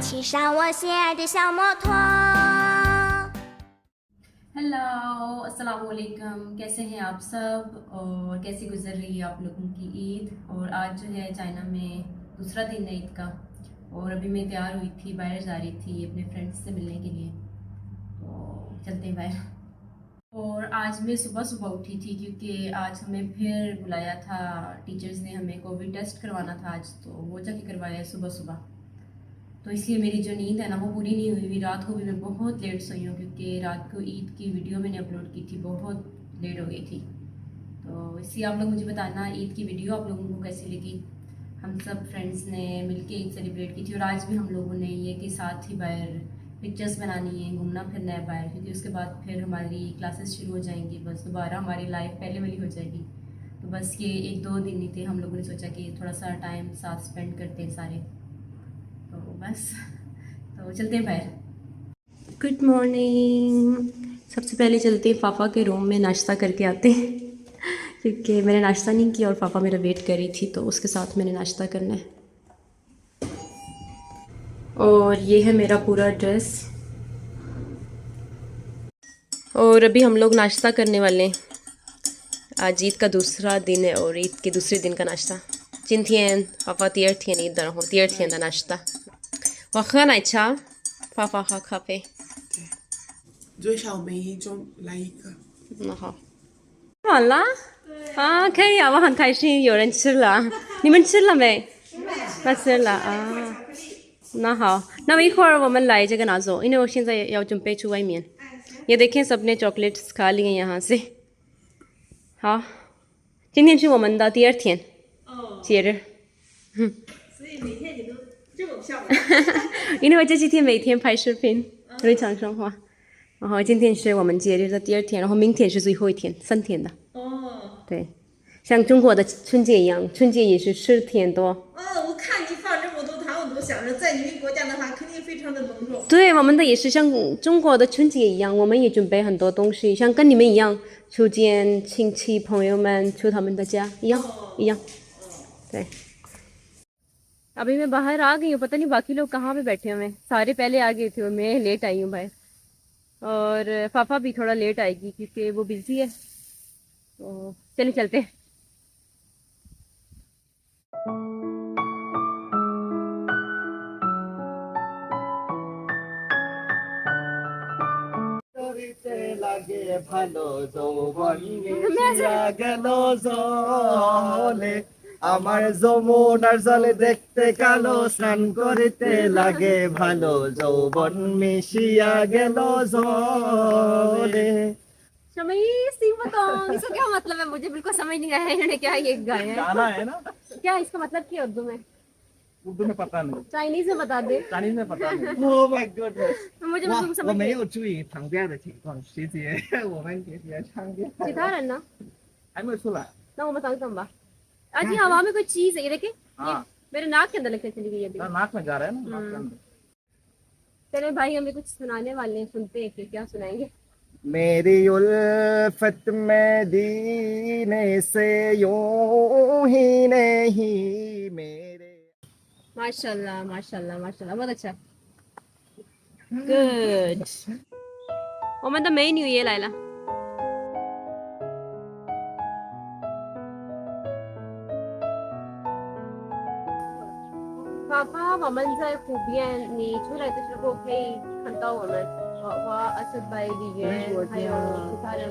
骑上我心爱的小摩托。हेलो अस्सलाम वालेकुम, कैसे हैं आप सब और कैसी गुजर रही है आप लोगों की ईद। और आज जो है चाइना में दूसरा दिन है ईद का। और अभी मैं तैयार हुई थी, बाहर जा रही थी अपने फ्रेंड्स से मिलने के लिए। तो चलते हैं बाहर। और आज मैं सुबह सुबह उठी थी क्योंकि आज हमें फिर बुलाया था टीचर्स ने, हमें कोविड टेस्ट करवाना था आज, तो वो जाके करवाया सुबह सुबह। तो इसलिए मेरी जो नींद है ना वो पूरी नहीं हुई। रात को भी मैं बहुत लेट सोई हूँ क्योंकि रात को ईद की वीडियो मैंने अपलोड की थी, बहुत लेट हो गई थी। तो इसलिए आप लोग मुझे बताना ईद की वीडियो आप लोगों को कैसी लगी। हम सब फ्रेंड्स ने मिलके ईद सेलिब्रेट की थी और आज भी हम लोगों ने ये कि साथ ही बाहर पिक्चर्स बनानी है, घूमना फिरना है बाहर, क्योंकि उसके बाद फिर हमारी क्लासेस शुरू हो जाएंगी, बस दोबारा हमारी लाइफ पहले वाली हो जाएगी। तो बस ये एक दो दिन ही थे, हम लोगों ने सोचा कि थोड़ा सा टाइम साथ स्पेंड करते हैं सारे। तो बस, तो चलते हैं बाहर। Good morning. सबसे पहले चलते हैं पापा के रूम में, नाश्ता करके आते हैं क्योंकि मैंने नाश्ता नहीं किया और पापा मेरा वेट कर रही थी, तो उसके साथ मैंने नाश्ता करना है। और ये है मेरा पूरा ड्रेस। और अभी हम लोग नाश्ता करने वाले हैं। आज ईद का दूसरा दिन है और ईद के दूसरे दिन का नाश्ता। 今天爸爸第二天ईद然后第二天的 नाश्ता。我喝奶茶，爸爸喝咖啡。最少每一周来一个。那好，吃完了？啊，可以啊，我很开心，有人吃了。你们吃了没？那吃了啊。那好，那么一会儿我们来这个拿走，因为我现在要准备去外面。也देखें सबने चॉकलेट्स खा लिए यहाँ से。好，今天是我们的第二天节日。所以每天你都这么漂亮。因为我这几天每天拍视频，日常生活。然后今天是我们节日的第二天，然后明天是最后一天，3天的。哦。对，像中国的春节一样，春节也是10天多。我看你放这么多糖，我都想着在你们国家的话，肯定非常的隆重。对，我们的也是像中国的春节一样，我们也准备很多东西，像跟你们一样，去见亲戚朋友们，去他们的家一样，一样。对。अभी मैं बाहर आ गई हूँ, पता नहीं बाकी लोग कहाँ पे बैठे हुए हैं। सारे पहले आ गए थे और मैं लेट आई हूँ बाहर। और पापा भी थोड़ा लेट आएगी क्योंकि वो बिजी है। तो चलिए चलते हैं। লাগে ভালো যৌবন মিশিয়া গেল জলে আমার যমুনার জলে দেখতে কালো স্নান করিতে লাগে ভালো যৌবন মিশিয়া গেল জলে। इसका क्या मतलब है? मुझे बिल्कुल समझ नहीं आया इन्होंने क्या ये गाया है। गाना है ना, क्या इसका मतलब क्या उर्दू में? उर्दू में पता नहीं, चाइनीज में बता दे। चाइनीज में पता नहीं। Oh my goodness， मुझे 哇 बिल्कुल 我 समझ 没 नहीं। 有注意旁边的情况，学姐我们学姐唱歌 其他人呢？还没有出来 ना वो बताऊँ तुम बा। आज ये हवा में कोई चीज है, ये देखे, ये 啊， मेरे नाक के अंदर लगते चली गई अभी। नाक में जा रहा है ना, नाक के अंदर। चले भाई, हमें कुछ सुनाने वाले हैं, सुनते हैं फिर क्या सुनाएंगे। मेरी उल्फत में दीने से यूं ही नहीं मेरे। माशाल्लाह माशाल्लाह माशाल्लाह, बहुत अच्छा। गुड। 我们的美女也来了。爸爸，我们在湖边，你出来的时候可以看到我们，我阿斯拜李媛还有其他人。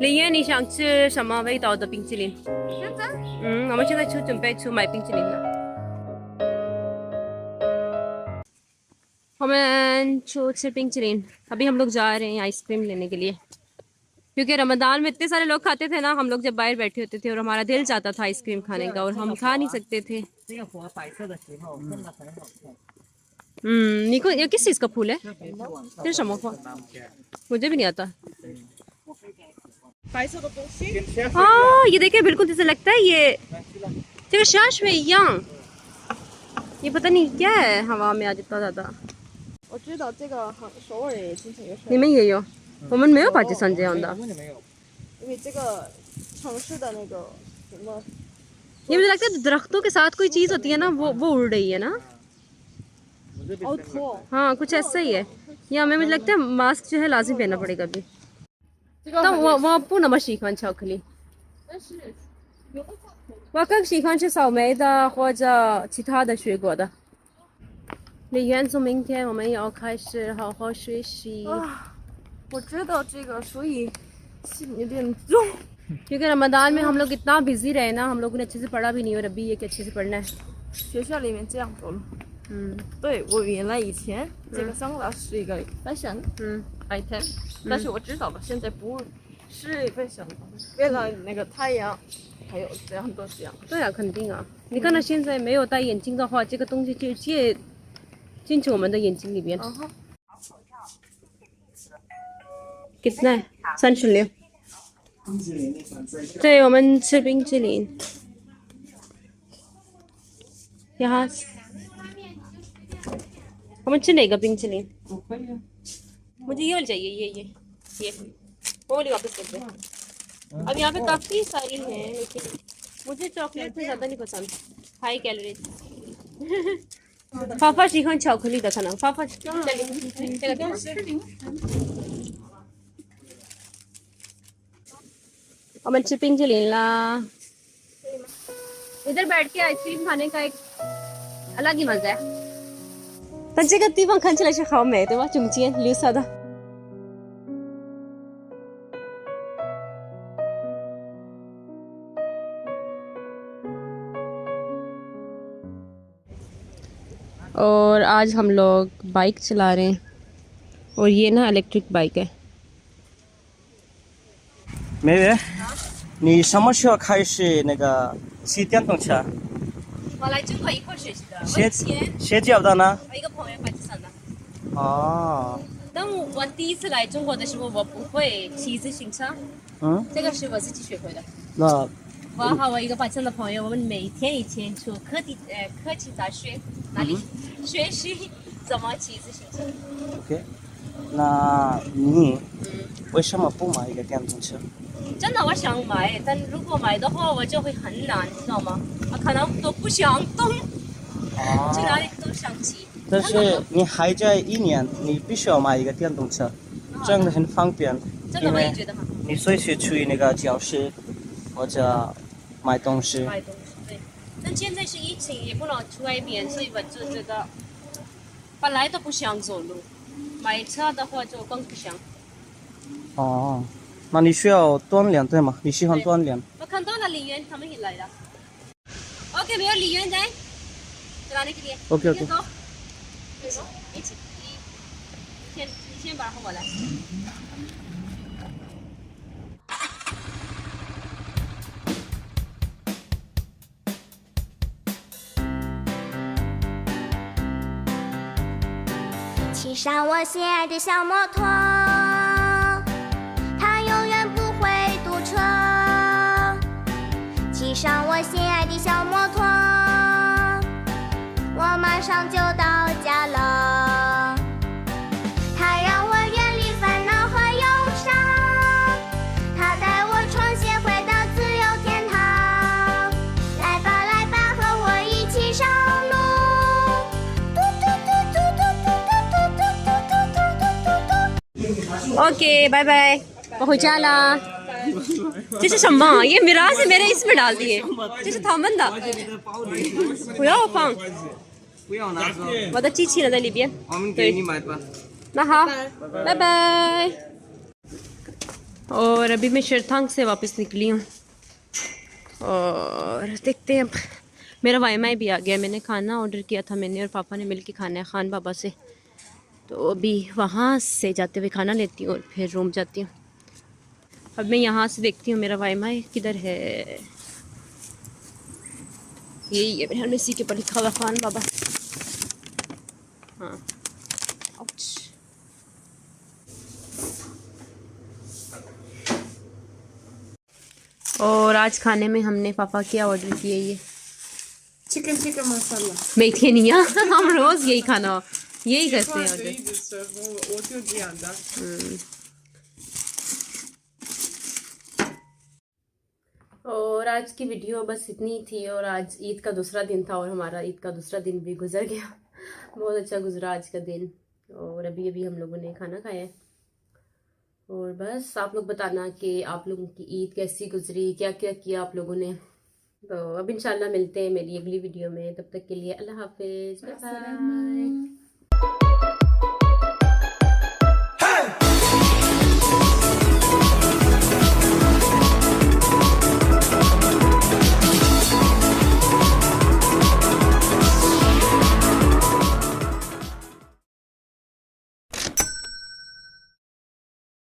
李媛，你想吃什么味道的冰淇淋？现在？我们现在准备去买冰淇淋了。我们去吃冰淇淋，अभी हम लोग जा रहे हैं आइसक्रीम लेने के लिए, क्योंकि रमजान में इतने सारे लोग खाते थे ना, हम लोग जब बाहर बैठे होते थे और हमारा दिल चाहता था आइसक्रीम खाने का और हम खा नहीं सकते थे। 这个火摆设的时候真的很好看。ये किस चीज़ का फूल है? ये शमो फूल, मुझे भी नहीं आता। 白色的东西。 हाँ, ये देखिए बिल्कुल जैसे लगता है ये जगह शाश में yang, ये पता नहीं क्या है हवा में आज इतना ज़्यादा। 我知道这个首尔也经常有，你们也有，我们没有巴基斯坦这样的。为什么没有？因为这个城市的那个什么。 ये मुझे लगता है दरख्तों के साथ कोई चीज़ होती है ना, वो उड़ रही है ना। हाँ कुछ ऐसा ही है। ये हमें मुझे लगता है मास्क जो है लाजिम पहनना पड़ेगा अभी।但我不那么喜欢巧克力。我更喜欢吃草莓的或者其他的水果的。李媛从明天我们要开始好好学习。我知道这个，所以心有点重。 क्योंकि रमदान में हम लोग इतना बिजी रहे ना, हम लोगों ने अच्छे से पढ़ा भी नहीं और अभी ये कि अच्छे से पढ़ना है। 学校里面这样走路。嗯对，我原来以前这个sunglass 是一个 fashion 嗯 item，但是我知道了，现在不是 fashion，为了那个太阳，还有这样多这样。对啊，肯定啊。你看他现在没有戴眼镜的话，这个东西就进去我们的眼睛里边。कितना है 36。对，我们吃冰淇淋。यहाँ我们吃哪个冰淇淋？मुझे ये वाली चाहिए, ये वो वाली वापस कर दे। अब यहाँ पे काफी सारी हैं लेकिन मुझे चॉकलेट में ज्यादा नहीं पसंद, हाई कैलोरीज। फाफा 喜欢巧克力的可能，फाफा चलिए我们吃冰淇淋啦。इधर बैठ के आइसक्रीम खाने का एक अलग ही मजा है。但这个地方看起来是好美，对吧？中间绿色的。और आज हम लोग बाइक चला रहे हैं और ये ना इलेक्ट्रिक बाइक है। 梅梅，你什么时候开始那个骑电动车？我来中国一块学习的，学教的呢？我一个朋友把介绍的。哦。但我第一次来中国的时候，我不会骑自行车，这个是我自己学会的。那我和我一个巴生的朋友，我们每天以前去科技大学那里学习怎么骑自行车。OK， 那你为什么不买一个电动车？真的我想买，但如果买的话，我就会很难，知道吗？我可能都不想动，去哪里都想骑。但是你还在1年，你必须要买一个电动车，这样很方便。真的我也觉得很。你随时去那个教室或者买东西。买东西，对。但现在是疫情，也不能出外面，所以我就觉得本来都不想走路，买车的话就更不想。哦，那你需要锻炼对吗？你喜欢锻炼？我看到了李媛他们也来了。OK， 没有李媛在चलाने के लिए。OK。走，一起，你先把我来。骑上我心爱的小摩托，它永远不会堵车。骑上我心爱的小摩托，我马上就到家了。它让我远离烦恼和忧伤，它带我闯险回到自由天堂。来吧来吧，和我一起上路。OK， 拜拜，我回家啦。这是什么？ये मिराज है मेरे इसमें डाल दिए，这是他们的，不要放。不要拿走，我的机器人在里边。我们给你买吧。那好，拜拜。और अभी मैं शरथांग से वापस निकली हूँ और देखते हैं। मेरा वाईमाई भी आ गया, मैंने खाना ऑर्डर किया था, मैंने और पापा ने मिलके खाना है खान बाबा से। तो अभी वहाँ से जाते हुए खाना लेती हूँ और फिर रूम जाती हूँ। अब मैं यहाँ से देखती हूँ मेरा वाईमाई किधर है। यही है, मेरे इसी के ऊपर लिखा हुआ खान बाबा। हाँ, और आज खाने में हमने पापा क्या ऑर्डर किए, ये चिकन मसाला। मेथी नहीं है हम रोज यही खाना यही करते हैं ऑर्डर। 我就这样的。और आज की वीडियो बस इतनी ही थी और आज ईद का दूसरा दिन था और हमारा ईद का दूसरा दिन भी गुजर गया। बहुत अच्छा गुजरा आज का दिन। और अभी अभी हम लोगों ने खाना खाया है। और बस आप लोग बताना कि आप लोगों की ईद कैसी गुजरी, क्या क्या किया आप लोगों ने। तो अब इंशाल्लाह मिलते हैं मेरी अगली वीडियो में। तब तक के लिए अल्लाह हाफिज, बाय बाय।